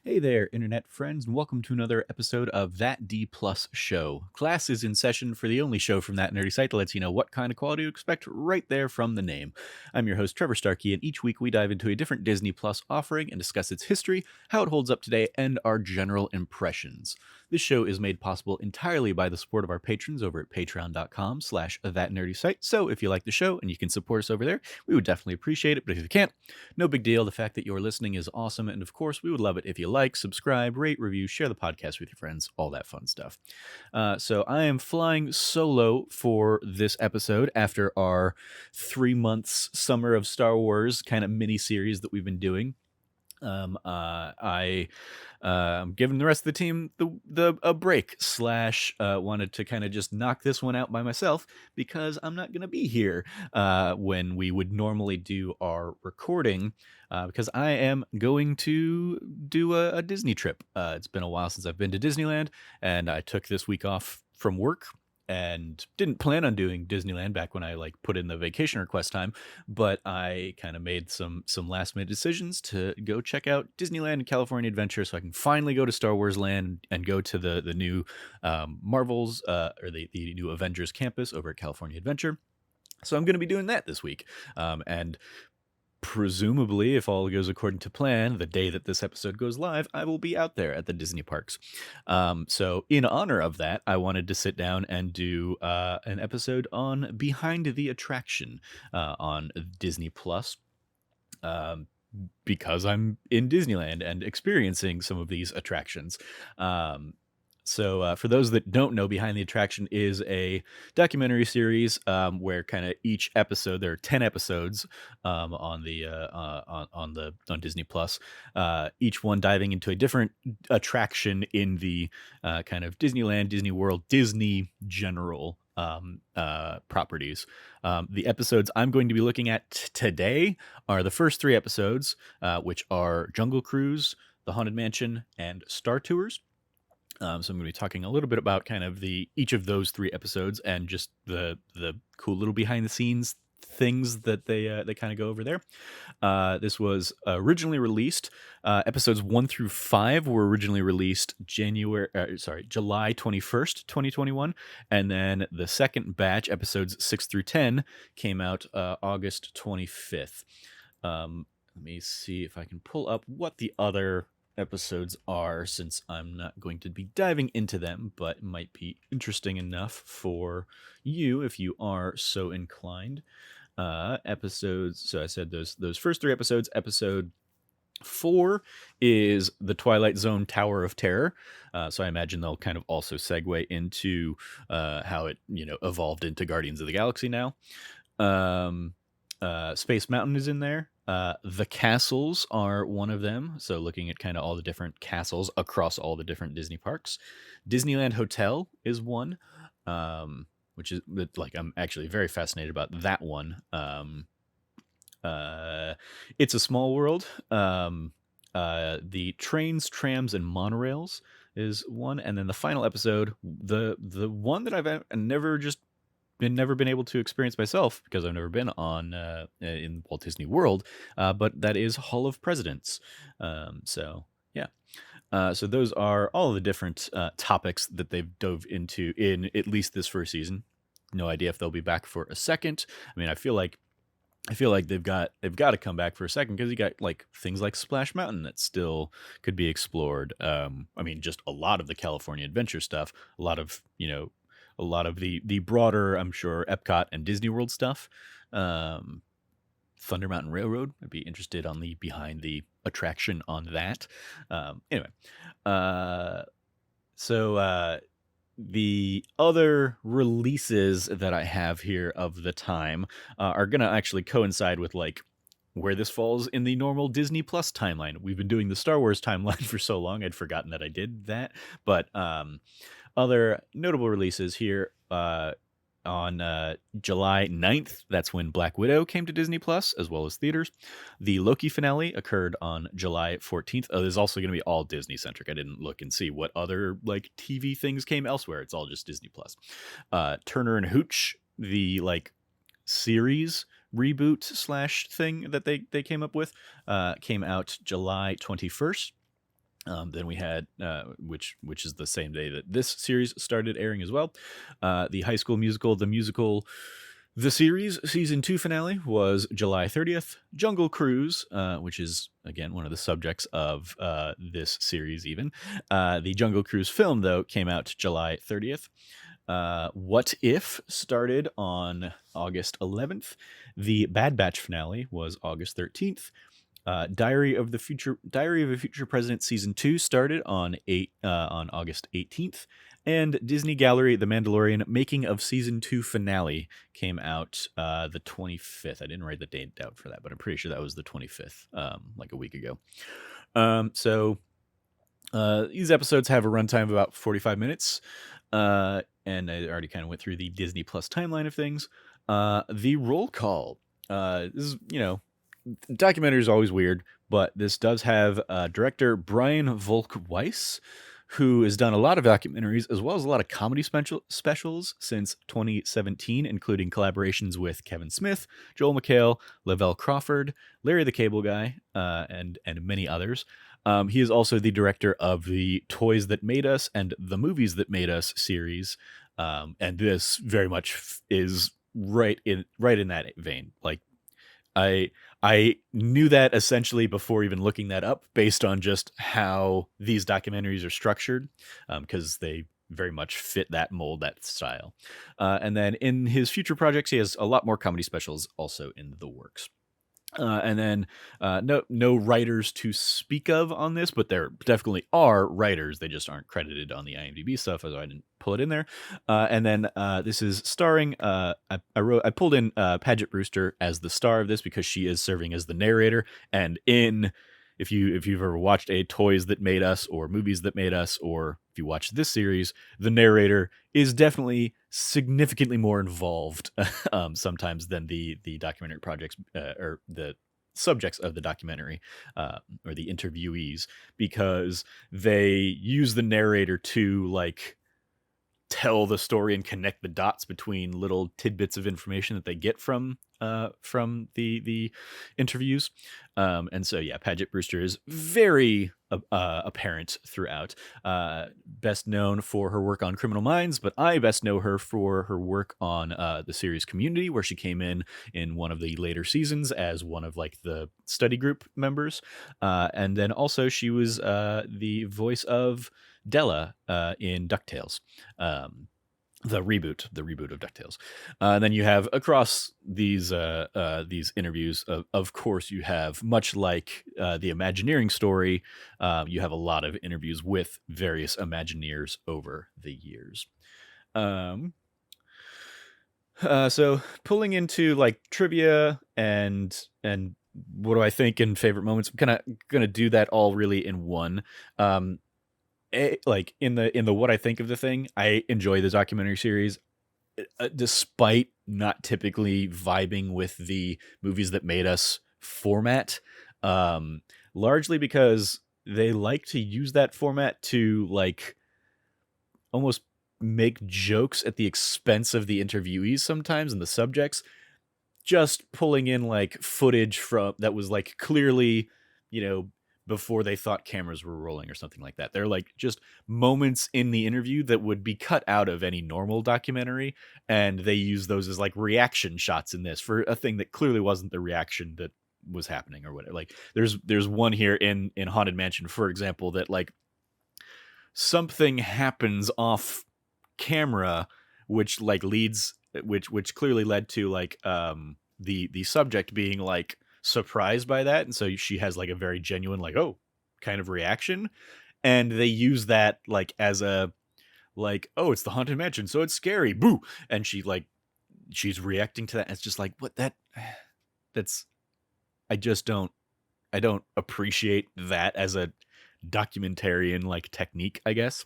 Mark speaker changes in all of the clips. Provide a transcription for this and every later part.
Speaker 1: Hey there, internet friends, and welcome to another episode of That D Plus Show. Class is in session for the only show from that nerdy site that lets you know what kind of quality to expect right there from the name. I'm your host, Trevor Starkey, and each week we dive into a different Disney Plus offering and discuss its history, how it holds up today, and our general impressions. This show is made possible entirely by the support of our patrons over at patreon.com/thatnerdysite. So if you like the show and you can support us over there, we would definitely appreciate it. But if you can't, no big deal. The fact that you're listening is awesome. And of course, we would love it if you like, subscribe, rate, review, share the podcast with your friends, all that fun stuff. So I am flying solo for this episode after our 3 months Summer of Star Wars kind of mini series that we've been doing. I'm giving the rest of the team a break slash wanted to kind of just knock this one out by myself because I'm not going to be here when we would normally do our recording because I am going to do a Disney trip. It's been a while since I've been to Disneyland, and I took this week off from work and didn't plan on doing Disneyland back when I put in the vacation request time, but I kind of made some last minute decisions to go check out Disneyland and California Adventure so I can finally go to Star Wars Land and go to the new Marvels or the new Avengers campus over at California Adventure. So I'm going to be doing that this week. And presumably, if all goes according to plan, the day that this episode goes live, I will be out there at the Disney parks. So in honor of that, I wanted to sit down and do an episode on Behind the Attraction on Disney Plus. Because I'm in Disneyland and experiencing some of these attractions. So for those that don't know, Behind the Attraction is a documentary series where kind of each episode, there are 10 episodes on Disney Plus, each one diving into a different attraction in the kind of Disneyland, Disney World, Disney general properties. The episodes I'm going to be looking at today are the first 3 episodes, which are Jungle Cruise, The Haunted Mansion, and Star Tours. So I'm going to be talking a little bit about kind of each of those 3 episodes and just the cool little behind the scenes things that they kind of go over there. This was originally released. Episodes 1 through 5 were originally released July 21st, 2021, and then the second batch, episodes 6 through 10, came out August 25th. Let me see if I can pull up what the other episodes are, since I'm not going to be diving into them, but it might be interesting enough for you if you are so inclined. Episodes, so I said those first 3 episodes. Episode 4 is the Twilight Zone Tower of Terror, so I imagine they'll kind of also segue into how it evolved into Guardians of the Galaxy now. Space Mountain is in there. The castles are one of them, so looking at kind of all the different castles across all the different Disney parks. Disneyland Hotel is one, which is I'm actually very fascinated about that one. It's a Small World. The Trains, Trams, and Monorails is one, and then the final episode, the one that I've never been able to experience myself because I've never been on in Walt Disney World, but that is Hall of Presidents. So yeah. So those are all the different topics that they've dove into in at least this first season. No idea if they'll be back for a second. I mean, I feel like they've got to come back for a second, because you got things like Splash Mountain that still could be explored. I mean, just a lot of the California Adventure stuff, a lot of the broader, I'm sure, Epcot and Disney World stuff. Thunder Mountain Railroad, I'd be interested on the behind the attraction on that. Anyway, so the other releases that I have here of the time are going to actually coincide with where this falls in the normal Disney Plus timeline. We've been doing the Star Wars timeline for so long, I'd forgotten that I did that. But other notable releases here on July 9th, that's when Black Widow came to Disney Plus, as well as theaters. The Loki finale occurred on July 14th. There's also going to be all Disney-centric. I didn't look and see what other TV things came elsewhere. It's all just Disney Plus. Turner and Hooch, the series reboot slash thing that they came up with, came out July 21st. Then we had, which is the same day that this series started airing as well. The High School Musical, the musical, the series season 2 finale was July 30th. Jungle Cruise, which is again one of the subjects of this series. Even the Jungle Cruise film, though, came out July 30th. What If started on August 11th. The Bad Batch finale was August 13th. Diary of a Future President season 2 started on August 18th, and Disney Gallery The Mandalorian Making of Season 2 finale came out the 25th. I didn't write the date down for that, but I'm pretty sure that was the 25th, like a week ago. So these episodes have a runtime of about 45 minutes, and I already kind of went through the Disney Plus timeline of things. The roll call. This is, documentary is always weird, but this does have director Brian Volk Weiss, who has done a lot of documentaries as well as a lot of comedy specials since 2017, including collaborations with Kevin Smith, Joel McHale, Lavelle Crawford, Larry the Cable Guy, and many others. He is also the director of the Toys That Made Us and the Movies That Made Us series, and this very much is right in that vein. Like, I knew that essentially before even looking that up, based on just how these documentaries are structured, because they very much fit that mold, that style. And then in his future projects, he has a lot more comedy specials also in the works. And then no writers to speak of on this, but there definitely are writers. They just aren't credited on the IMDb stuff, as I didn't pull it in there. And then this is starring. I pulled in Paget Brewster as the star of this because she is serving as the narrator. And if you've ever watched a Toys That Made Us or Movies That Made Us, or if you watch this series, the narrator is definitely significantly more involved sometimes than the documentary projects or the subjects of the documentary or the interviewees, because they use the narrator to like tell the story and connect the dots between little tidbits of information that they get from the interviews. And so yeah, Paget Brewster is very apparent throughout. Best known for her work on Criminal Minds, but I best know her for her work on the series Community, where she came in one of the later seasons as one of like the study group members. And then also she was the voice of Della in DuckTales, the reboot of DuckTales. And then you have across these interviews, of course, you have, much like the Imagineering story, you have a lot of interviews with various Imagineers over the years. So pulling into like trivia and what do I think in favorite moments, I'm kind of gonna do that all really in one. Like in the what I think of the thing, I enjoy the documentary series, despite not typically vibing with the Movies That Made Us format, largely because they like to use that format to like almost make jokes at the expense of the interviewees sometimes and the subjects, just pulling in like footage from that was like clearly, before they thought cameras were rolling or something like that. They're like just moments in the interview that would be cut out of any normal documentary, and they use those as like reaction shots in this for a thing that clearly wasn't the reaction that was happening or whatever. Like there's one here in Haunted Mansion, for example, that like something happens off camera which like leads which clearly led to like the subject being like surprised by that, and so she has like a very genuine like oh kind of reaction, and they use that like as a like oh it's the Haunted Mansion so it's scary boo, and she's reacting to that, and it's just like what that's I just don't appreciate that as a documentarian like technique, I guess.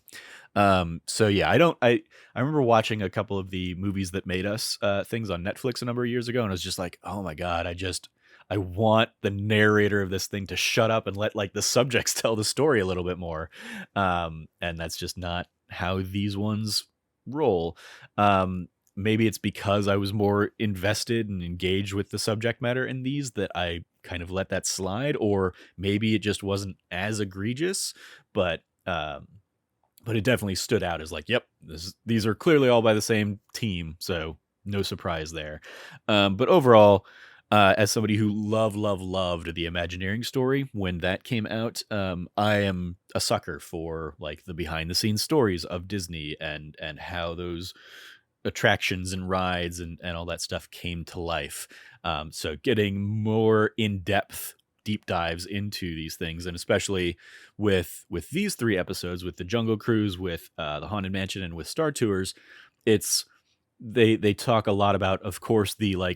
Speaker 1: So yeah, I remember watching a couple of the Movies That Made Us things on Netflix a number of years ago, and I was just like, oh my god, I want the narrator of this thing to shut up and let like the subjects tell the story a little bit more. And that's just not how these ones roll. Maybe it's because I was more invested and engaged with the subject matter in these that I kind of let that slide, or maybe it just wasn't as egregious, but it definitely stood out as like, yep, these are clearly all by the same team, so no surprise there. But overall, as somebody who loved the Imagineering story when that came out, I am a sucker for like the behind the scenes stories of Disney and how those attractions and rides and all that stuff came to life. So getting more in depth deep dives into these things, and especially with these three episodes, with the Jungle Cruise, with the Haunted Mansion, and with Star Tours, it's they talk a lot about, of course, the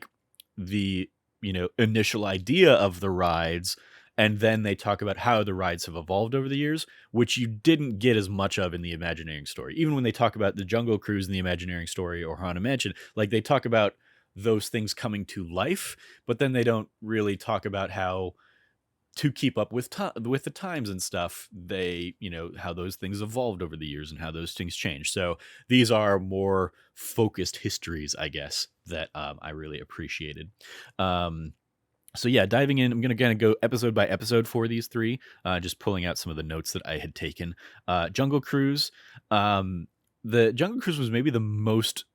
Speaker 1: initial idea of the rides, and then they talk about how the rides have evolved over the years, which you didn't get as much of in the Imagineering story. Even when they talk about the Jungle Cruise in the Imagineering story or Haunted Mansion, like they talk about those things coming to life, but then they don't really talk about how to keep up with with the times and stuff, they how those things evolved over the years and how those things change. So these are more focused histories, I guess, that I really appreciated. So yeah, diving in, I'm gonna kind of go episode by episode for these three, just pulling out some of the notes that I had taken. Jungle Cruise. The Jungle Cruise was maybe the most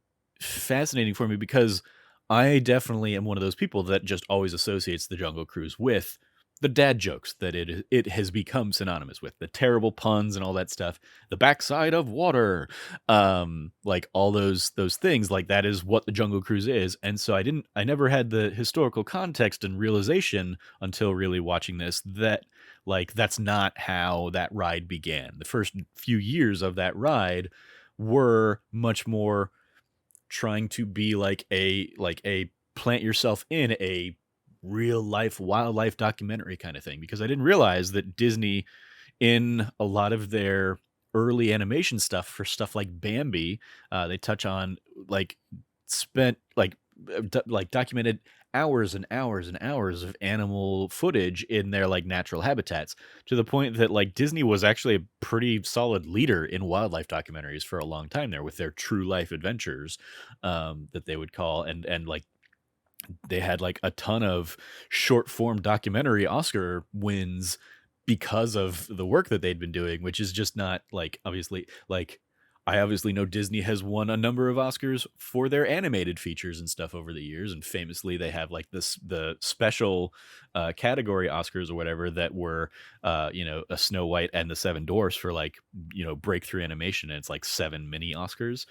Speaker 1: fascinating for me because I definitely am one of those people that just always associates the Jungle Cruise with the dad jokes that it has become synonymous with, the terrible puns and all that stuff, the backside of water, like all those things, like that is what the Jungle Cruise is. And so I never had the historical context and realization until really watching this that like that's not how that ride began. The first few years of that ride were much more trying to be like a plant yourself in a real life wildlife documentary kind of thing, because I didn't realize that Disney, in a lot of their early animation stuff for stuff like Bambi, they touch on like spent like documented hours and hours and hours of animal footage in their like natural habitats, to the point that like Disney was actually a pretty solid leader in wildlife documentaries for a long time there with their true life adventures, that they would call, and like they had like a ton of short form documentary Oscar wins because of the work that they'd been doing, which is just not like, obviously, like I obviously know Disney has won a number of Oscars for their animated features and stuff over the years, and famously they have like the special category Oscars or whatever that were a Snow White and the Seven Dwarfs for like breakthrough animation, and it's like 7 mini Oscars.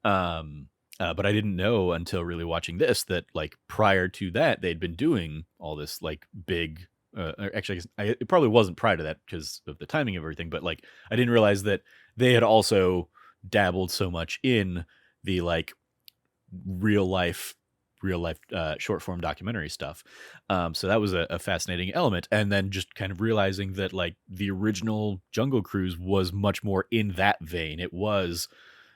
Speaker 1: But I didn't know until really watching this that like prior to that they'd been doing all this like big. Actually, it probably wasn't prior to that because of the timing of everything. But like I didn't realize that they had also dabbled so much in the like real life short form documentary stuff. So that was a fascinating element. And then just kind of realizing that like the original Jungle Cruise was much more in that vein. It was,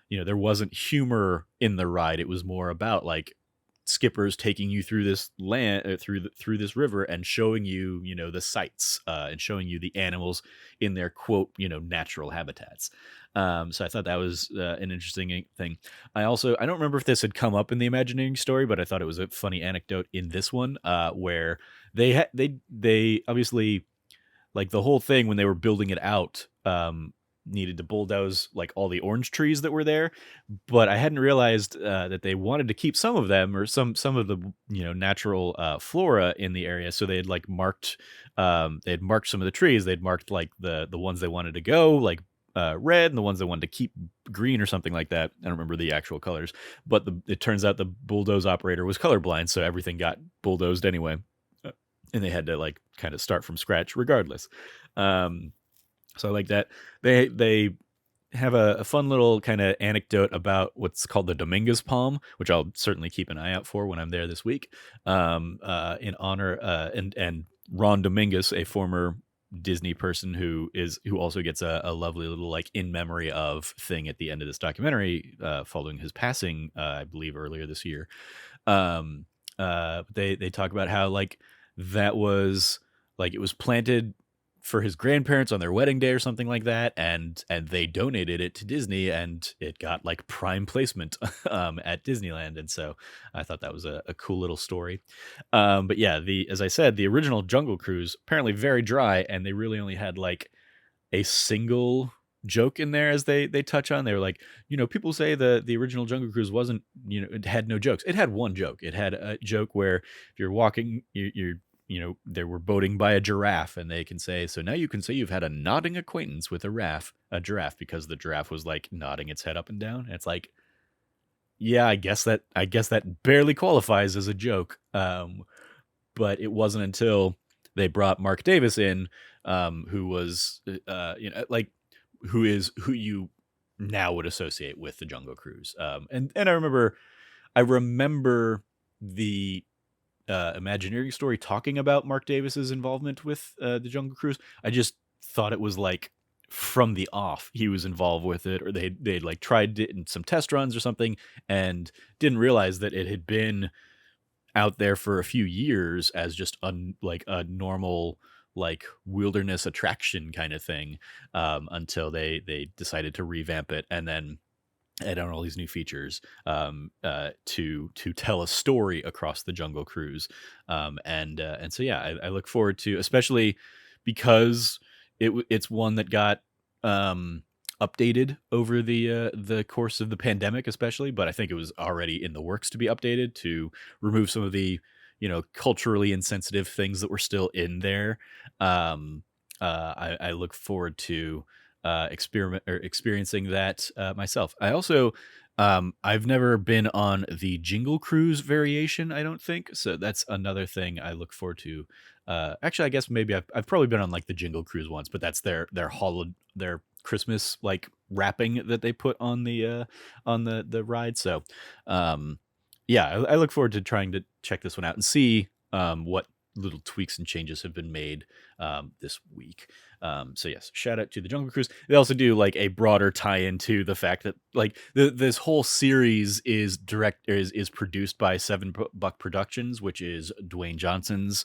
Speaker 1: there wasn't humor in the ride. It was more about like skippers taking you through this land, through this river, and showing you, the sights, and showing you the animals in their quote, natural habitats. So I thought that was an interesting thing. I don't remember if this had come up in the Imagineering story, but I thought it was a funny anecdote in this one, where they obviously, like the whole thing when they were building it out, needed to bulldoze like all the orange trees that were there, but I hadn't realized that they wanted to keep some of them, or some of the natural flora in the area. So they had like marked, some of the trees. They'd marked like the ones they wanted to go like red, and the ones they wanted to keep green or something like that. I don't remember the actual colors, but it turns out the bulldoze operator was colorblind, so everything got bulldozed anyway, and they had to like kind of start from scratch regardless. So I like that. They have a fun little kind of anecdote about what's called the Dominguez Palm, which I'll certainly keep an eye out for when I'm there this week. In honor, and Ron Dominguez, a former Disney person who also gets a lovely little like in memory of thing at the end of this documentary, following his passing, I believe earlier this year. They talk about how like that was like, it was planted for his grandparents on their wedding day or something like that, and they donated it to Disney, and it got like prime placement at Disneyland, and so I thought that was a cool little story. But yeah, the as I said, the original Jungle Cruise apparently very dry, and they really only had like a single joke in there as they touch on. They were like, people say the original Jungle Cruise wasn't, it had no jokes. It had one joke. It had a joke where if you're walking, they were boating by a giraffe, and they can say, so now you can say you've had a nodding acquaintance with a giraffe, because the giraffe was like nodding its head up and down. And it's like, yeah, I guess that barely qualifies as a joke. But it wasn't until they brought Mark Davis in, who was, like who you now would associate with the Jungle Cruise. And I remember the Imagineering story talking about Mark Davis's involvement with the Jungle Cruise. I just thought it was like from the off he was involved with it, or they'd like tried it in some test runs or something, and didn't realize that it had been out there for a few years as just like a normal like wilderness attraction kind of thing, until they decided to revamp it and then add on all these new features, to tell a story across the Jungle Cruise. And so yeah, I look forward to, especially because it's one that got updated over the course of the pandemic, especially. But I think it was already in the works to be updated to remove some of the culturally insensitive things that were still in there. I look forward to experiencing that myself. I also, I've never been on the Jingle Cruise variation, I don't think, so that's another thing I look forward to. Actually, I guess maybe I've probably been on like the Jingle Cruise once, but that's their Christmas like wrapping that they put on the ride. So yeah, I look forward to trying to check this one out and see what little tweaks and changes have been made this week. So yes, shout out to the Jungle Cruise. They also do like a broader tie into the fact that like this whole series is produced by Seven Buck Productions, which is Dwayne Johnson's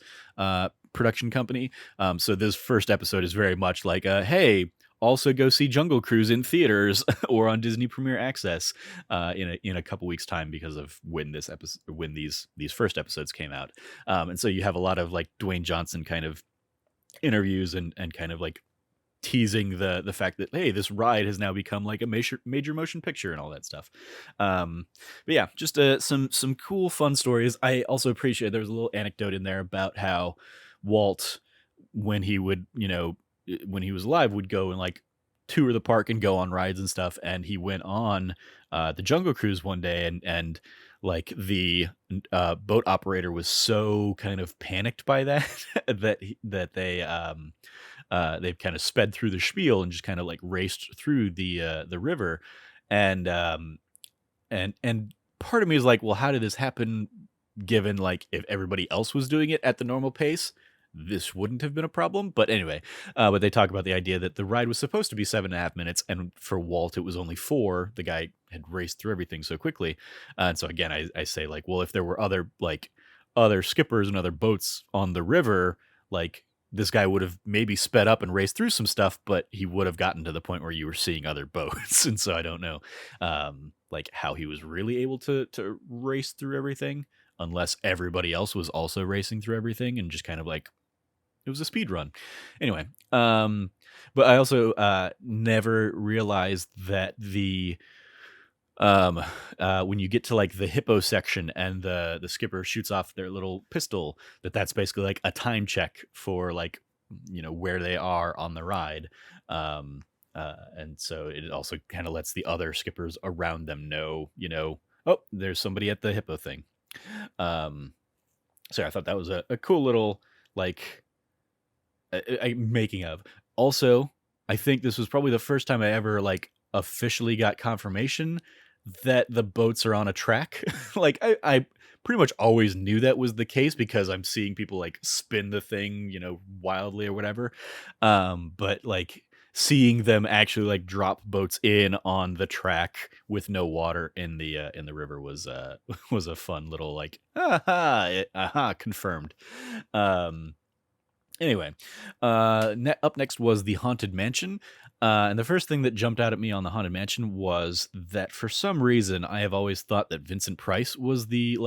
Speaker 1: production company. So this first episode is very much like hey, also go see Jungle Cruise in theaters or on Disney Premier Access in a couple weeks time, because of when these first episodes came out. And so you have a lot of like Dwayne Johnson kind of interviews and kind of like teasing the fact that, hey, this ride has now become like a major motion picture and all that stuff. But yeah, just some cool fun stories. I also appreciate there was a little anecdote in there about how Walt, when he would when he was alive, would go and like tour the park and go on rides and stuff, and he went on the Jungle Cruise one day, and like the boat operator was so kind of panicked by that that they've kind of sped through the spiel and just kind of like raced through the river. And and and part of me is like, well, how did this happen, given like if everybody else was doing it at the normal pace, this wouldn't have been a problem. But anyway, but they talk about the idea that the ride was supposed to be 7.5 minutes, and for Walt it was only 4. The guy had raced through everything so quickly. And so again, I say like, well, if there were other skippers and other boats on the river, like this guy would have maybe sped up and raced through some stuff, but he would have gotten to the point where you were seeing other boats. And so I don't know, like how he was really able to race through everything, unless everybody else was also racing through everything and just kind of like, it was a speed run. Anyway, but I also never realized that when you get to like the hippo section and the skipper shoots off their little pistol, that's basically like a time check for like where they are on the ride. And so it also kind of lets the other skippers around them know, oh, there's somebody at the hippo thing. So I thought that was a cool little like making of. Also, I think this was probably the first time I ever like officially got confirmation that the boats are on a track. Like I pretty much always knew that was the case, because I'm seeing people like spin the thing, wildly or whatever. But like seeing them actually like drop boats in on the track with no water in the river was was a fun little like, aha, confirmed. Anyway, up next was the Haunted Mansion. And the first thing that jumped out at me on the Haunted Mansion was that for some reason I have always thought that Vincent Price was the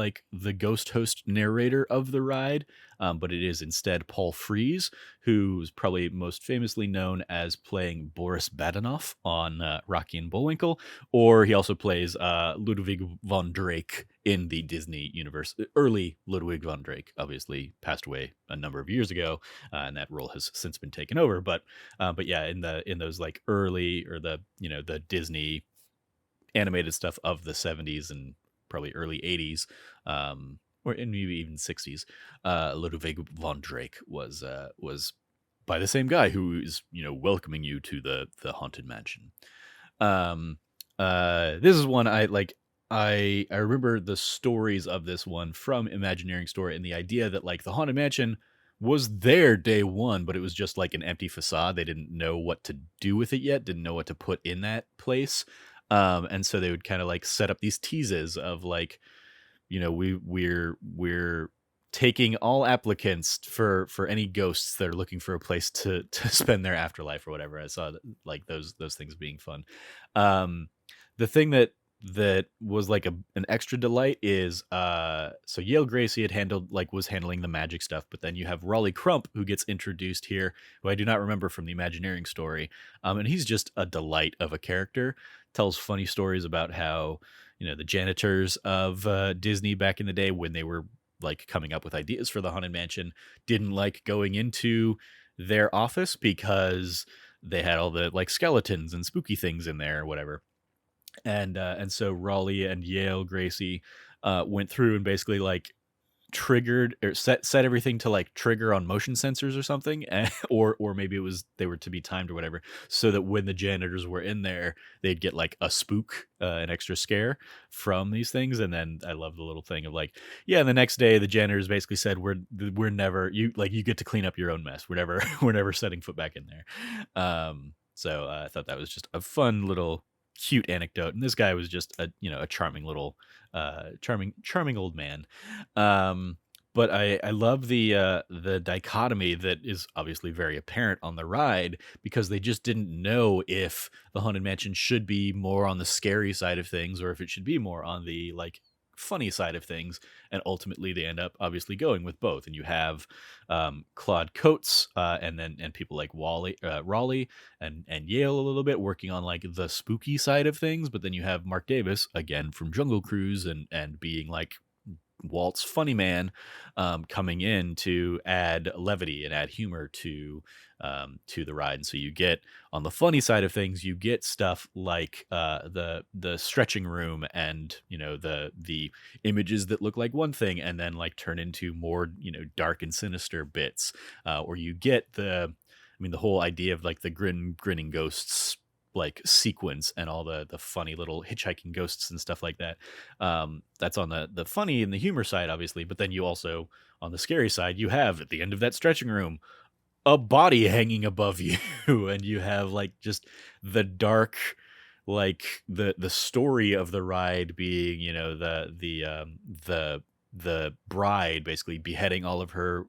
Speaker 1: ghost host narrator of the ride, but it is instead Paul Frees, who's probably most famously known as playing Boris Badenoch on Rocky and Bullwinkle, or he also plays Ludwig von Drake in the Disney universe. Early Ludwig von Drake obviously passed away a number of years ago, and that role has since been taken over. But yeah, in those like early or the Disney animated stuff of the 70s and probably early 80s, or in maybe even 60s, Ludwig von Drake was by the same guy who is welcoming you to the Haunted Mansion. This is one I like. I remember the stories of this one from Imagineering Story, and the idea that like the Haunted Mansion was there day one, but it was just like an empty facade. They didn't know what to do with it yet, didn't know what to put in that place. And so they would kind of like set up these teases of like, we're taking all applicants for any ghosts that are looking for a place to spend their afterlife or whatever. I saw like those things being fun. The thing that was like an extra delight is so Yale Gracie was handling the magic stuff, but then you have Raleigh Crump who gets introduced here, who I do not remember from the Imagineering Story, and he's just a delight of a character. Tells funny stories about how the janitors of Disney back in the day, when they were like coming up with ideas for the Haunted Mansion, didn't like going into their office because they had all the like skeletons and spooky things in there or whatever. And so Raleigh and Yale Gracie went through and basically like triggered or set everything to like trigger on motion sensors or something, or maybe it was they were to be timed or whatever, so that when the janitors were in there, they'd get like a spook, an extra scare from these things. And then I love the little thing of like, yeah, and the next day the janitors basically said, we're never, you get to clean up your own mess. We're never we're never setting foot back in there. So I thought that was just a fun little cute anecdote, and this guy was just a charming little charming old man. But I love the dichotomy that is obviously very apparent on the ride, because they just didn't know if the Haunted Mansion should be more on the scary side of things or if it should be more on the like funny side of things, and ultimately they end up obviously going with both. And you have Claude Coates, and people like Raleigh and Yale a little bit working on like the spooky side of things, but then you have Mark Davis again from Jungle Cruise and being like Walt's funny man, coming in to add levity and add humor to the ride. And so you get, on the funny side of things, you get stuff like the stretching room, and the images that look like one thing and then like turn into more dark and sinister bits, or you get the whole idea of like the grinning ghosts like sequence and all the funny little hitchhiking ghosts and stuff like that. That's on the funny and the humor side, obviously, but then you also, on the scary side, you have at the end of that stretching room a body hanging above you and you have like just the dark, like the story of the ride being the bride basically beheading all of her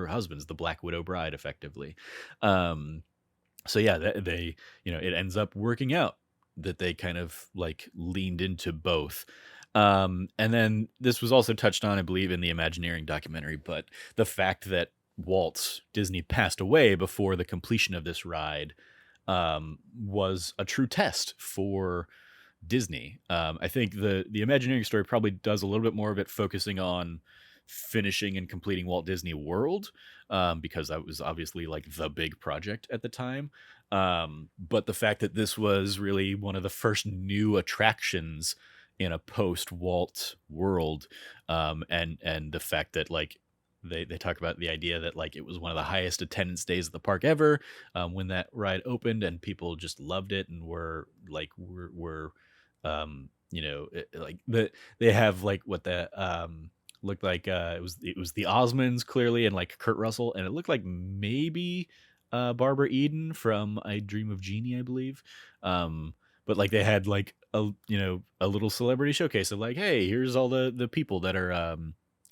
Speaker 1: husbands, the Black Widow bride, effectively. So yeah, they it ends up working out that they kind of like leaned into both. And then this was also touched on, I believe, in the Imagineering documentary, but the fact that Walt Disney passed away before the completion of this ride was a true test for Disney. I think the Imagineering Story probably does a little bit more of it focusing on finishing and completing Walt Disney World, because that was obviously like the big project at the time. But the fact that this was really one of the first new attractions in a post Walt world, and the fact that like they talk about the idea that like it was one of the highest attendance days at the park ever, when that ride opened, and people just loved it and were like they have like what the looked like, it was the Osmonds clearly, and like Kurt Russell, and it looked like maybe Barbara Eden from I Dream of Jeannie, I believe. But like they had like a little celebrity showcase of like, hey, here's all the people that are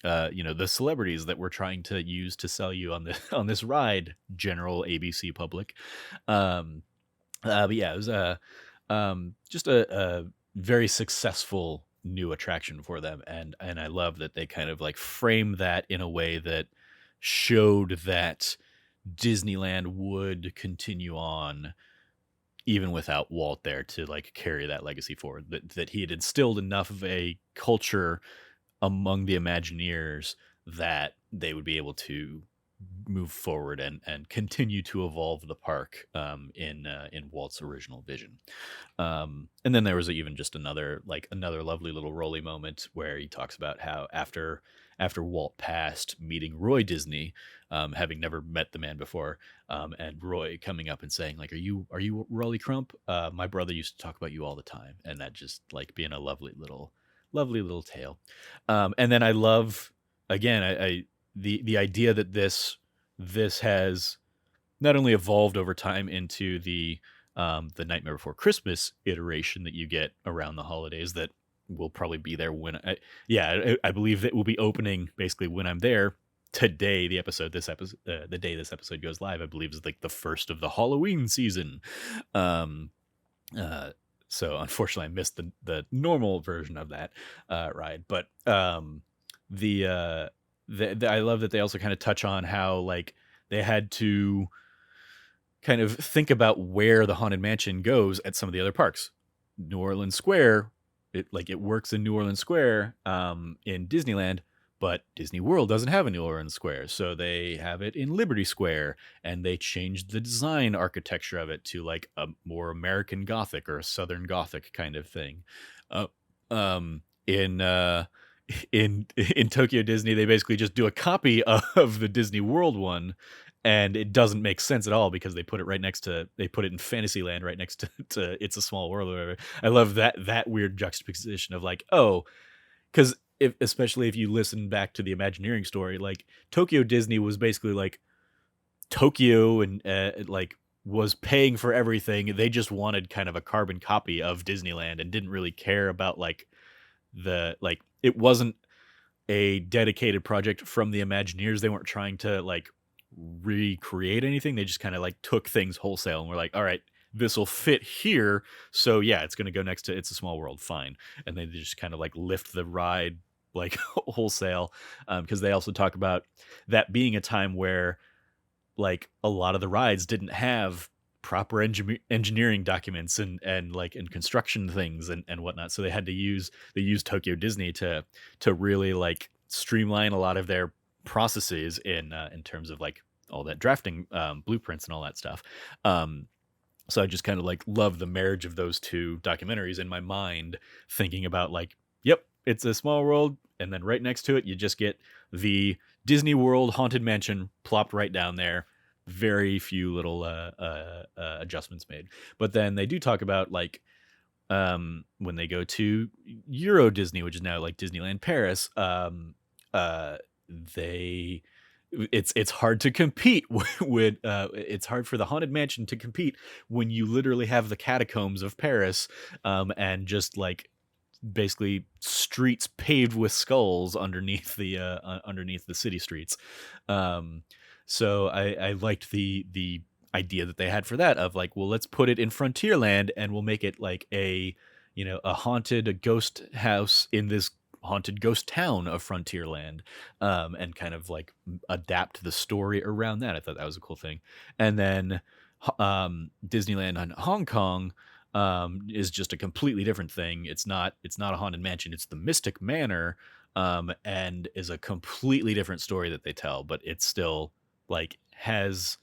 Speaker 1: the celebrities that we're trying to use to sell you on the on this ride, general ABC public. Um, but yeah, it was just a very successful new attraction for them, and I love that they kind of like frame that in a way that showed that Disneyland would continue on even without Walt there to like carry that legacy forward. That he had instilled enough of a culture among the Imagineers that they would be able to move forward and continue to evolve the park in Walt's original vision. And then there was even just another lovely little Rolly moment where he talks about how after Walt passed, meeting Roy Disney, having never met the man before, and Roy coming up and saying like, "Are you Rolly Crump? My brother used to talk about you all the time," and that just like being a lovely little tale. And then I love again I the idea that this has not only evolved over time into the Nightmare Before Christmas iteration that you get around the holidays that will probably be there I believe it will be opening basically when I'm there today. The day this episode goes live, I believe is like the first of the Halloween season. Um, so unfortunately, I missed the normal version of that ride, but the, I love that they also kind of touch on how like they had to kind of think about where the Haunted Mansion goes at some of the other parks. New Orleans Square, it works in New Orleans Square in Disneyland, but Disney World doesn't have a New Orleans Square, so they have it in Liberty Square, and they changed the design architecture of it to like a more American Gothic or a Southern Gothic kind of thing. Uh, um, in Tokyo Disney, they basically just do a copy of the Disney World one, and it doesn't make sense at all because they put it in Fantasyland right next to It's a Small World or whatever. I love that weird juxtaposition of like, oh, because especially if you listen back to the Imagineering story, like Tokyo Disney was basically like Tokyo and like was paying for everything. They just wanted kind of a carbon copy of Disneyland and didn't really care about like it wasn't a dedicated project from the Imagineers. They weren't trying to like recreate anything. They just kind of like took things wholesale and were like, all right, this will fit here. So yeah, it's going to go next to It's a Small World. Fine. And they just kind of like lift the ride like wholesale. Because they also talk about that being a time where like a lot of the rides didn't have proper engineering documents and construction things and whatnot. So they used Tokyo Disney to really like streamline a lot of their processes in terms of like all that drafting blueprints and all that stuff. So I just kind of like love the marriage of those two documentaries in my mind, thinking about like, yep, It's a Small World, and then right next to it, you just get the Disney World Haunted Mansion plopped right down there. Very few little adjustments made. But then they do talk about like when they go to Euro Disney, which is now like Disneyland Paris, they it's hard to compete with it's hard for the Haunted Mansion to compete when you literally have the catacombs of Paris and just like basically streets paved with skulls underneath the city streets. So I liked the idea that they had for that of like, well, let's put it in Frontierland and we'll make it like a a ghost house in this haunted ghost town of Frontierland, and kind of like adapt the story around that. I thought that was a cool thing. And then Disneyland on Hong Kong is just a completely different thing. It's not a haunted mansion. It's the Mystic Manor, and is a completely different story that they tell. But it still like has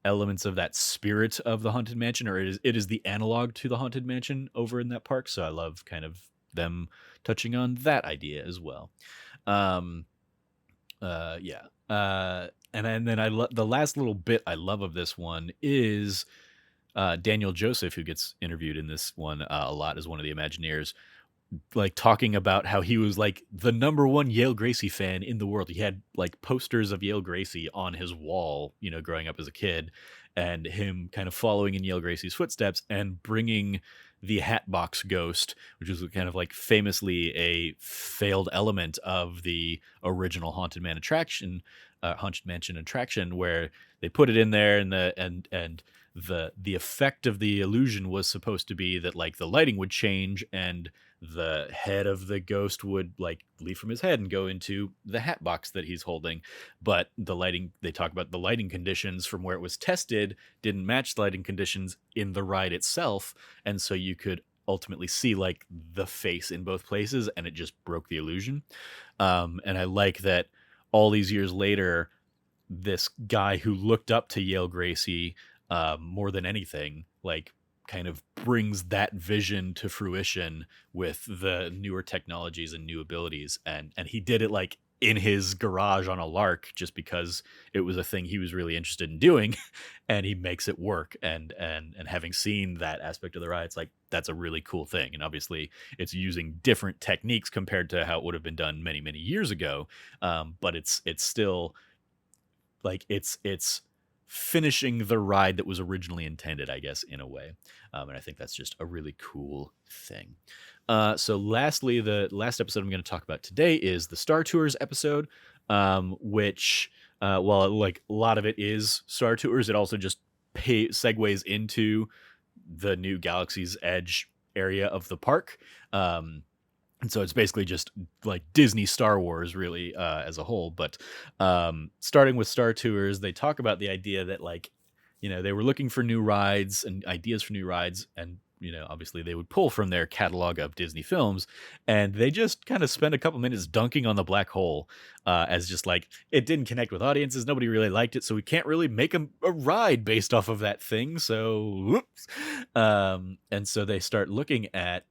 Speaker 1: elements of that spirit of the haunted mansion, or it is the analog to the haunted mansion over in that park. So I love kind of them touching on that idea as well. Um, yeah. And then the last little bit I love of this one is Daniel Joseph, who gets interviewed in this one a lot as one of the Imagineers, like talking about how he was like the number one Yale Gracie fan in the world. He had like posters of Yale Gracie on his wall, growing up as a kid. and him kind of following in Yale Gracie's footsteps and bringing the Hatbox Ghost, which was kind of like famously a failed element of the original Haunted Mansion attraction, where they put it in there, and the effect of the illusion was supposed to be that like the lighting would change and the head of the ghost would like leave from his head and go into the hat box that he's holding. But the lighting, they talk about the lighting conditions from where it was tested didn't match the lighting conditions in the ride itself, and so you could ultimately see like the face in both places, and it just broke the illusion. And I like that all these years later, this guy who looked up to Yale Gracie more than anything, like kind of brings that vision to fruition with the newer technologies and new abilities. And he did it like in his garage on a lark, just because it was a thing he was really interested in doing, and he makes it work. And having seen that aspect of the ride, it's like, that's a really cool thing. And obviously it's using different techniques compared to how it would have been done many, many years ago. But it's still like it's finishing the ride that was originally intended, I guess, in a way. And I think that's just a really cool thing. So lastly, the last episode I'm going to talk about today is the Star Tours episode, which, while like a lot of it is Star Tours, it also just segues into the new Galaxy's Edge area of the park. And so it's basically just like Disney Star Wars, really, as a whole. But starting with Star Tours, they talk about the idea that, like, they were looking for new rides and ideas for new rides. And, obviously they would pull from their catalog of Disney films. And they just kind of spent a couple minutes dunking on the black hole as just like, it didn't connect with audiences. Nobody really liked it. So we can't really make a ride based off of that thing. So, whoops. And so they start looking at,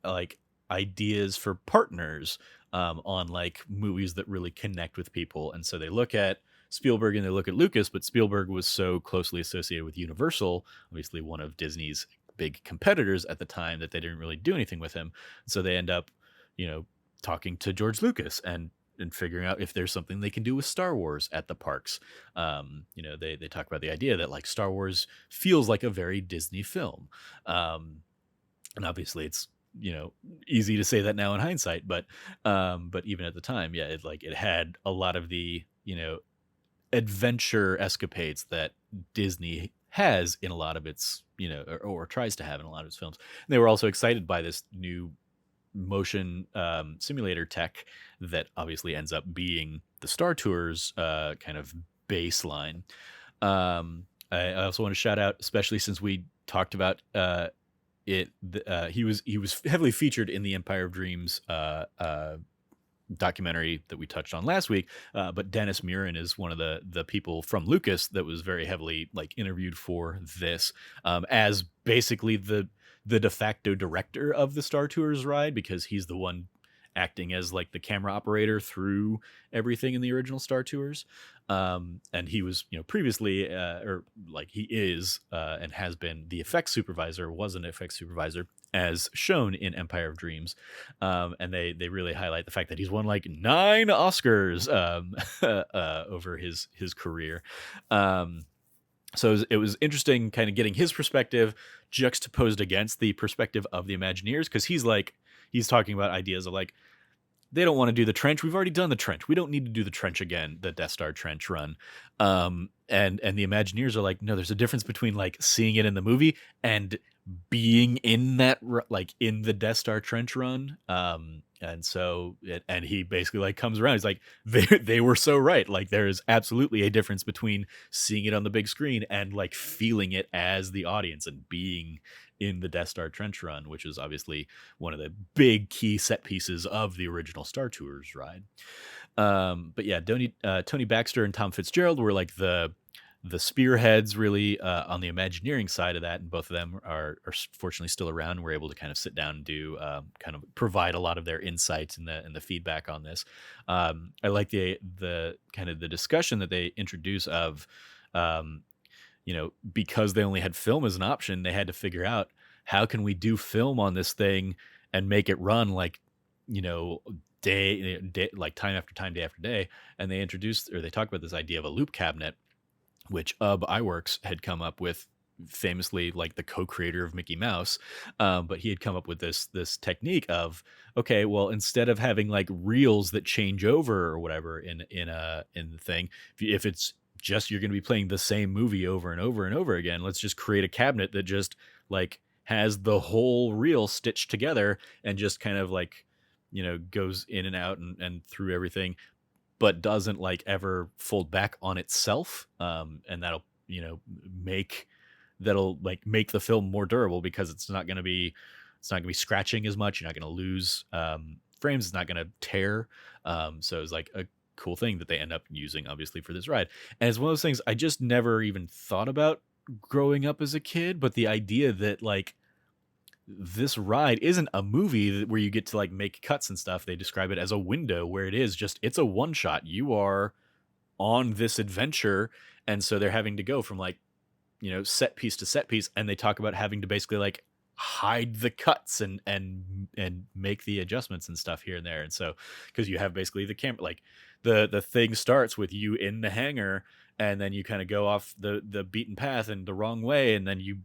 Speaker 1: like, ideas for partners on like movies that really connect with people. And so they look at Spielberg and they look at Lucas, but Spielberg was so closely associated with Universal, obviously one of Disney's big competitors at the time, that they didn't really do anything with him. So they end up, talking to George Lucas and figuring out if there's something they can do with Star Wars at the parks. They talk about the idea that like Star Wars feels like a very Disney film. And obviously it's, easy to say that now in hindsight, but even at the time, yeah, it had a lot of the, adventure escapades that Disney has in a lot of its, or tries to have in a lot of its films. And they were also excited by this new motion simulator tech that obviously ends up being the Star Tours kind of baseline. I also want to shout out, especially since we talked about he was heavily featured in the Empire of Dreams documentary that we touched on last week, but Dennis Muran is one of the people from Lucas that was very heavily like interviewed for this, as basically the de facto director of the Star Tours ride, because he's the one acting as like the camera operator through everything in the original Star Tours. And he was, previously, or like he is, and has been the effects supervisor, was an effects supervisor, as shown in Empire of Dreams. And they really highlight the fact that he's won like 9 Oscars over his career. So it was interesting kind of getting his perspective juxtaposed against the perspective of the Imagineers, because he's talking about ideas of like, they don't want to do the trench. We've already done the trench. We don't need to do the trench again, the Death Star trench run. And the Imagineers are like, no, there's a difference between like seeing it in the movie and being in that, like in the Death Star trench run. And so, and he basically like comes around. He's like, they were so right. Like there is absolutely a difference between seeing it on the big screen and like feeling it as the audience and being in the Death Star trench run, which is obviously one of the big key set pieces of the original Star Tours ride. But yeah, Tony Baxter and Tom Fitzgerald were like the spearheads really on the Imagineering side of that, and both of them are fortunately still around. We're able to kind of sit down and do kind of provide a lot of their insights and the feedback on this. I like the kind of the discussion that they introduce of, because they only had film as an option, they had to figure out how can we do film on this thing and make it run like, day like time after time, day after day. And they talk about this idea of a loop cabinet, which Iwerks had come up with, famously like the co-creator of Mickey Mouse. But he had come up with this technique of, okay, well, instead of having like reels that change over or whatever in the thing, if it's just you're going to be playing the same movie over and over and over again, let's just create a cabinet that just like has the whole reel stitched together and just kind of like, goes in and out and through everything, but doesn't like ever fold back on itself. And that'll, make that'll like make the film more durable, because it's not going to be scratching as much. You're not going to lose frames. It's not going to tear. So it's like a cool thing that they end up using, obviously, for this ride. And it's one of those things I just never even thought about growing up as a kid. But the idea that like this ride isn't a movie where you get to like make cuts and stuff. They describe it as a window where it's a one shot. You are on this adventure. And so they're having to go from like, set piece to set piece. And they talk about having to basically like hide the cuts and make the adjustments and stuff here and there. And so, because you have basically the camera, like the thing starts with you in the hangar, and then you kind of go off the beaten path and the wrong way. And then you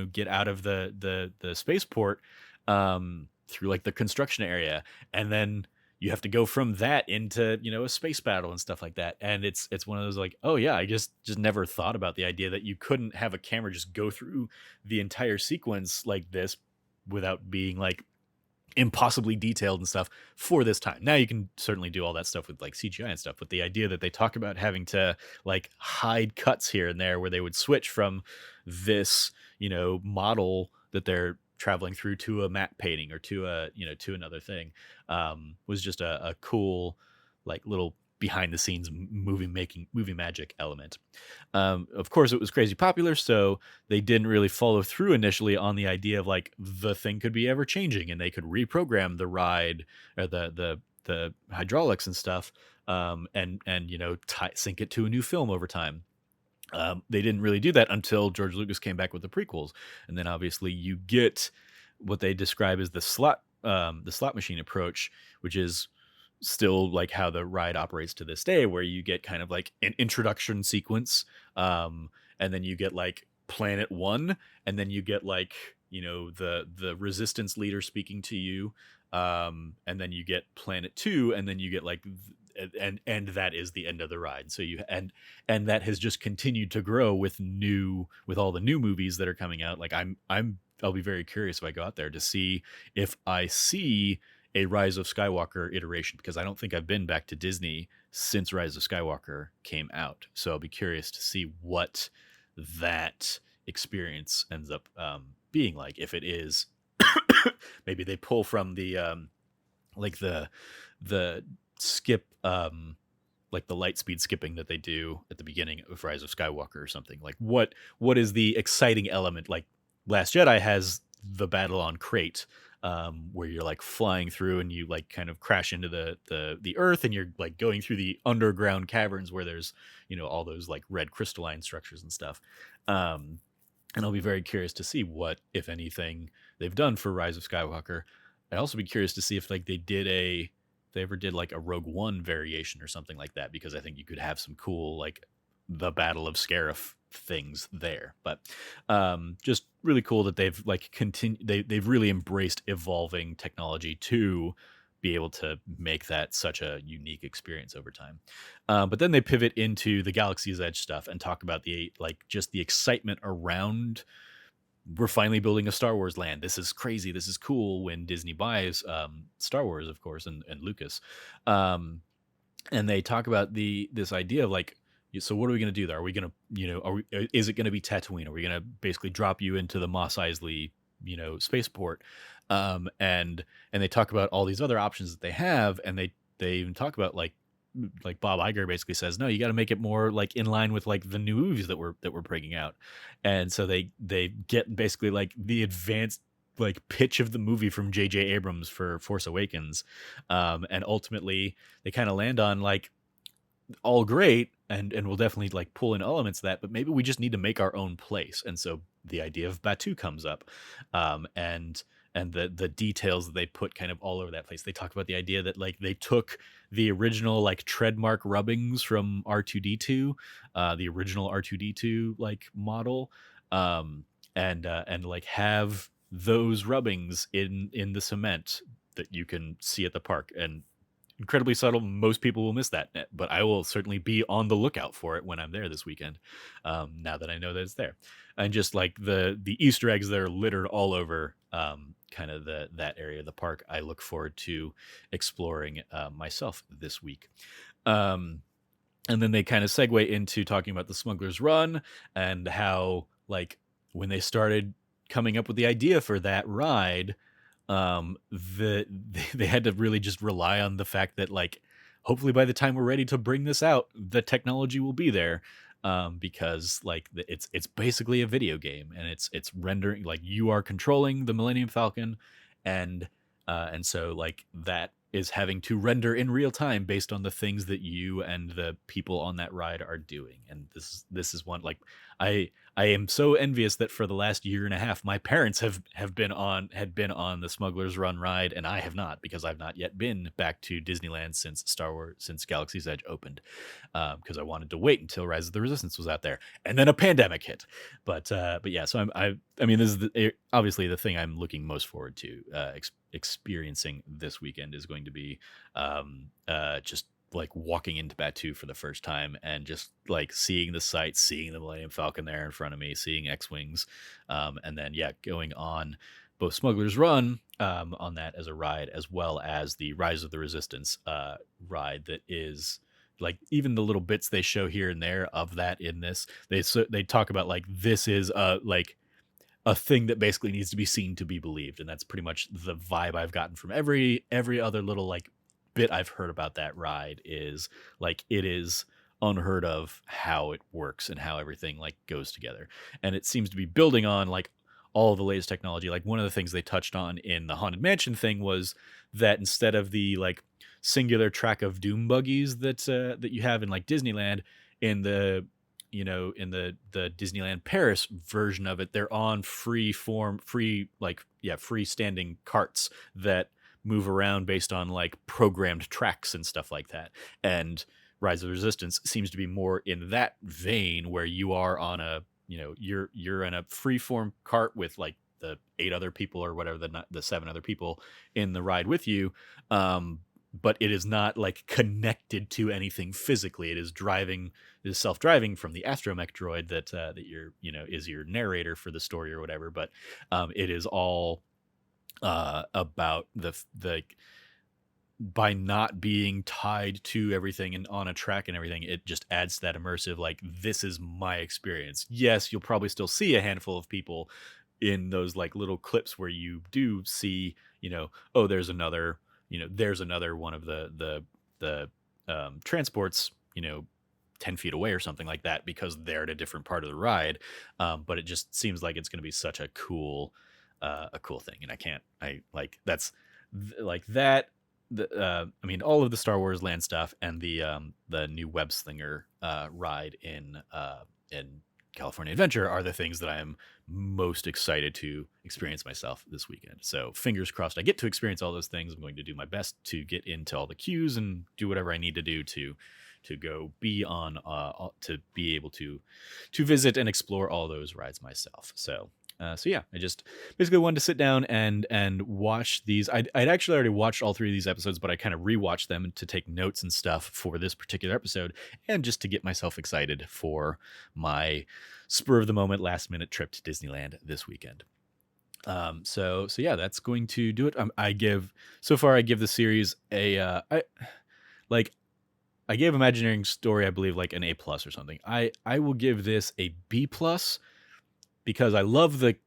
Speaker 1: get out of the spaceport through like the construction area, and then you have to go from that into a space battle and stuff like that. And it's one of those like, oh yeah, I just never thought about the idea that you couldn't have a camera just go through the entire sequence like this without being like impossibly detailed and stuff for this time. Now you can certainly do all that stuff with like CGI and stuff, but the idea that they talk about having to like hide cuts here and there where they would switch from this, model that they're traveling through to a matte painting or to to another thing, was just a cool like little behind the scenes movie magic element. Of course, it was crazy popular, so they didn't really follow through initially on the idea of like the thing could be ever changing and they could reprogram the ride or the hydraulics and stuff, and sync it to a new film over time. They didn't really do that until George Lucas came back with the prequels, and then obviously you get what they describe as the slot machine approach, which is still like how the ride operates to this day, where you get kind of like an introduction sequence, and then you get like Planet One, and then you get like the Resistance leader speaking to you, and then you get Planet Two, and then you get like and that is the end of the ride. So and that has just continued to grow with all the new movies that are coming out. Like I'll be very curious if I go out there to see if I see a Rise of Skywalker iteration, because I don't think I've been back to Disney since Rise of Skywalker came out. So I'll be curious to see what that experience ends up being like. If it is maybe they pull from the like the skip, like the light speed skipping that they do at the beginning of Rise of Skywalker or something. Like what is the exciting element? Like Last Jedi has the battle on Crate, where you're like flying through and you like kind of crash into the earth, and you're like going through the underground caverns where there's all those like red crystalline structures and stuff. And I'll be very curious to see what, if anything, they've done for Rise of Skywalker. I'd also be curious to see if like they ever did like a Rogue One variation or something like that, because I think you could have some cool like the Battle of Scarif things there. But just really cool that they've like they've really embraced evolving technology to be able to make that such a unique experience over time. But then they pivot into the Galaxy's Edge stuff and talk about just the excitement around, we're finally building a Star Wars land. This is crazy. This is cool, when Disney buys Star Wars, of course, and Lucas. And they talk about this idea of like, so what are we going to do there? Are we going to, is it going to be Tatooine? Are we going to basically drop you into the Mos Eisley, spaceport? And they talk about all these other options that they have. And they even talk about like Bob Iger basically says, no, you got to make it more like in line with like the new movies that we're bringing out. And so they get basically like the advanced like pitch of the movie from J.J. Abrams for Force Awakens. And ultimately they kind of land on like, all great, and we'll definitely like pull in elements of that, but maybe we just need to make our own place. And so the idea of Batuu comes up, and the details that they put kind of all over that place. They talk about the idea that like they took the original like treadmark rubbings from R2D2, the original R2D2 like model, and like have those rubbings in the cement that you can see at the park. And incredibly subtle. Most people will miss that, but I will certainly be on the lookout for it when I'm there this weekend. Now that I know that it's there, and just like the Easter eggs that are littered all over, kind of that area of the park, I look forward to exploring myself this week. Um, and then they kind of segue into talking about the Smuggler's Run and how like when they started coming up with the idea for that ride, they had to really just rely on the fact that like hopefully by the time we're ready to bring this out, the technology will be there, because like it's basically a video game, and it's rendering like you are controlling the Millennium Falcon, and so like that is having to render in real time based on the things that you and the people on that ride are doing. And this is one like I am so envious that for the last year and a half my parents had been on the Smuggler's Run ride, and I have not, because I've not yet been back to Disneyland since Galaxy's Edge opened, because I wanted to wait until Rise of the Resistance was out there, and then a pandemic hit. But yeah, so I mean, this is obviously the thing I'm looking most forward to experiencing this weekend is going to be just like walking into Batu for the first time and just like seeing the sights, seeing the Millennium Falcon there in front of me, seeing X-Wings, and then going on both Smuggler's Run on that as a ride, as well as the Rise of the Resistance ride that is like even the little bits they show here and there of that in this. They talk about like this is a thing that basically needs to be seen to be believed, and that's pretty much the vibe I've gotten from every other little like bit I've heard about that ride. Is like it is unheard of how it works and how everything like goes together, and it seems to be building on like all the latest technology. Like one of the things they touched on in the Haunted Mansion thing was that instead of the like singular track of doom buggies that you have in like Disneyland, in the in the Disneyland Paris version of it, they're on freestanding carts that move around based on like programmed tracks and stuff like that. And Rise of the Resistance seems to be more in that vein, where you are on a you're in a freeform cart with like the 8 other people or whatever, the 7 other people in the ride with you, but it is not like connected to anything physically. It is self-driving from the astromech droid that you're is your narrator for the story or whatever. But it is all about the by not being tied to everything and on a track and everything, it just adds to that immersive, like, this is my experience. Yes, you'll probably still see a handful of people in those like little clips where you do see, oh, there's another one of the transports, 10 feet away or something like that, because they're at a different part of the ride. But it just seems like it's going to be such a cool thing. And I mean, all of the Star Wars land stuff and the new web slinger ride in California Adventure are the things that I am most excited to experience myself this weekend. So fingers crossed I get to experience all those things. I'm going to do my best to get into all the queues and do whatever I need to do to go be on to be able to visit and explore all those rides myself. So yeah, I just basically wanted to sit down and watch these. I'd actually already watched all 3 of these episodes, but I kind of rewatched them to take notes and stuff for this particular episode, and just to get myself excited for my spur of the moment, last minute trip to Disneyland this weekend. So yeah, that's going to do it. I give the series a I gave Imagineering Story, I believe, like an A+ or something. I will give this a B+, because I love the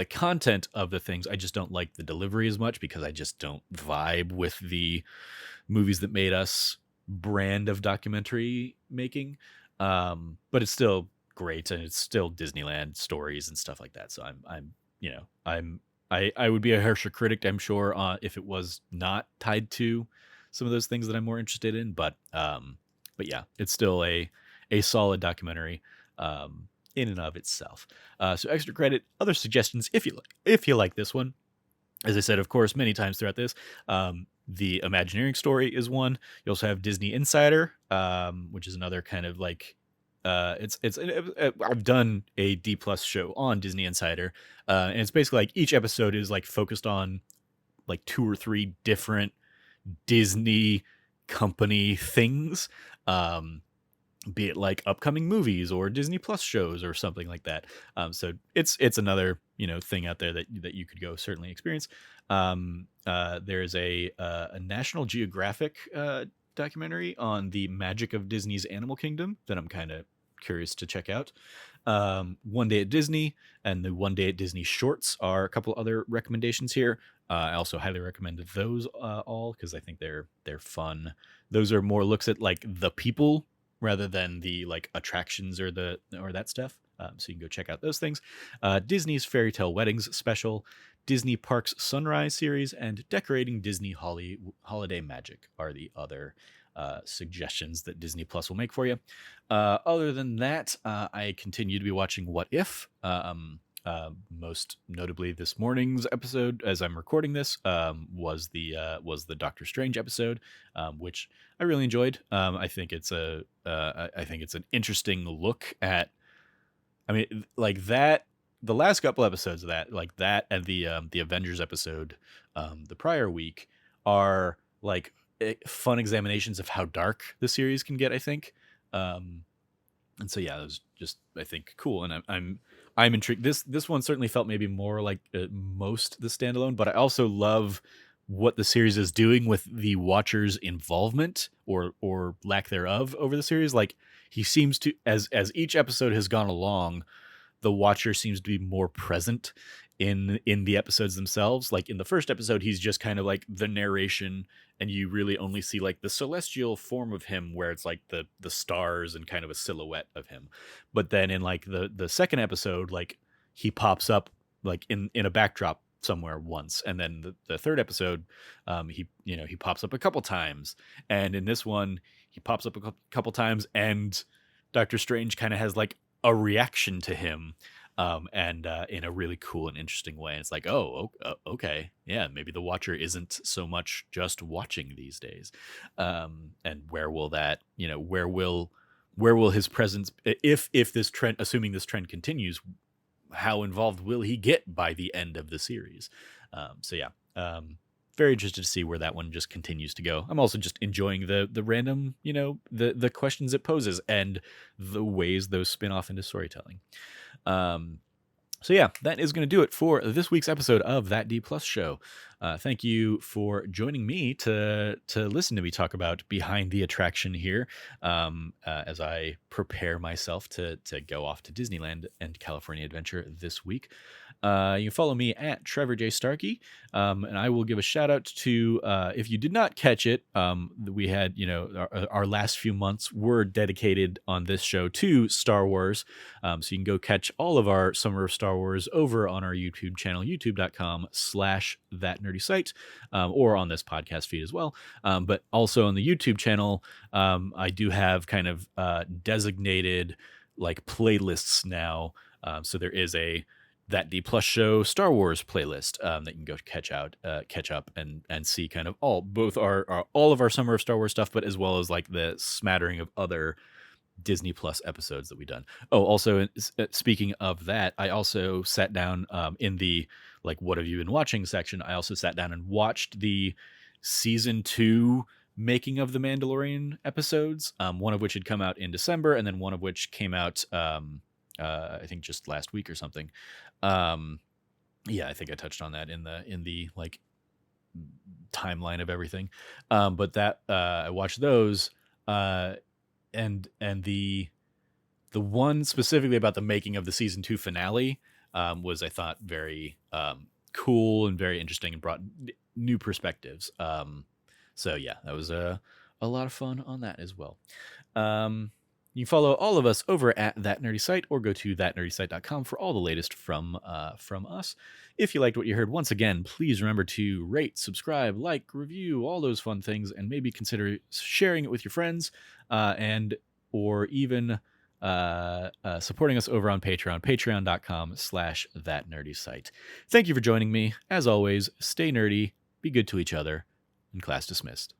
Speaker 1: content of the things. I just don't like the delivery as much, because I just don't vibe with the movies that made us brand of documentary making. But it's still great, and it's still Disneyland stories and stuff like that. So I would be a harsher critic, I'm sure, if it was not tied to some of those things that I'm more interested in. But yeah, it's still a solid documentary in and of itself. So extra credit, other suggestions if you like this one. As I said, of course, many times throughout this, the Imagineering story is one. You also have Disney Insider, which is another kind of like I've done a D plus show on Disney Insider, and it's basically like each episode is like focused on like two or three different Disney company things. Be it like upcoming movies or Disney Plus shows or something like that. So it's another thing out there that you could go certainly experience. There's a National Geographic documentary on the magic of Disney's Animal Kingdom that I'm kind of curious to check out. One Day at Disney and the One Day at Disney shorts are a couple other recommendations here. I also highly recommend those all because I think they're fun. Those are more looks at like the people rather than the like attractions or that stuff. So you can go check out those things. Disney's Fairy Tale Weddings special, Disney Parks Sunrise series, and Decorating Disney Holiday Magic are the other suggestions that Disney Plus will make for you. Other than that, I continue to be watching What If. Most notably, this morning's episode, as I'm recording this, was the Doctor Strange episode, which I really enjoyed. I think it's an interesting look at. I mean, like that. The last couple episodes of that, like that, and the Avengers episode, the prior week, are like fun examinations of how dark the series can get. I think. And so yeah, it was just I think cool, and I'm intrigued. This one certainly felt maybe more like most the standalone, but I also love what the series is doing with the watcher's involvement or lack thereof over the series. Like he seems to, as each episode has gone along, the watcher seems to be more present in the episodes themselves. Like in the first episode, he's just kind of like the narration, and you really only see like the celestial form of him, where it's like the stars and kind of a silhouette of him. But then in like the second episode, like he pops up like in a backdrop somewhere once, and then the third episode, he pops up a couple times, and in this one he pops up a couple times, and Doctor Strange kind of has like a reaction to him, and in a really cool and interesting way. And it's like, oh, okay, yeah, maybe the watcher isn't so much just watching these days. And where will that, where will his presence, if this trend, assuming this trend continues, how involved will he get by the end of the series? So yeah, very interested to see where that one just continues to go. I'm also just enjoying the random, the questions it poses and the ways those spin off into storytelling. So yeah, that is going to do it for this week's episode of That D Plus Show. Thank you for joining me to listen to me talk about behind the attraction here, as I prepare myself to go off to Disneyland and California Adventure this week. You can follow me at Trevor J. Starkey, and I will give a shout out to, if you did not catch it, we had, our last few months were dedicated on this show to Star Wars. So you can go catch all of our Summer of Star Wars over on our YouTube channel, youtube.com/thatnerdysite, or on this podcast feed as well. But also on the YouTube channel, I do have kind of designated like playlists now. So there is a That D Plus Show Star Wars playlist that you can go catch up and see kind of all of our Summer of Star Wars stuff, but as well as like the smattering of other Disney Plus episodes that we've done. Oh, also speaking of that, I also sat down in the like what have you been watching section. I also sat down and watched the season 2 making of the Mandalorian episodes, one of which had come out in December, and then one of which came out I think just last week or something. Yeah, I think I touched on that in the like timeline of everything. But that I watched those, and the one specifically about the making of the season 2 finale was, I thought, very cool and very interesting and brought new perspectives. So yeah, that was a lot of fun on that as well. You can follow all of us over at That Nerdy Site, or go to thatnerdysite.com for all the latest from us. If you liked what you heard, once again, please remember to rate, subscribe, like, review, all those fun things, and maybe consider sharing it with your friends, or even supporting us over on Patreon, patreon.com/thatnerdysite. Thank you for joining me. As always, stay nerdy, be good to each other, and class dismissed.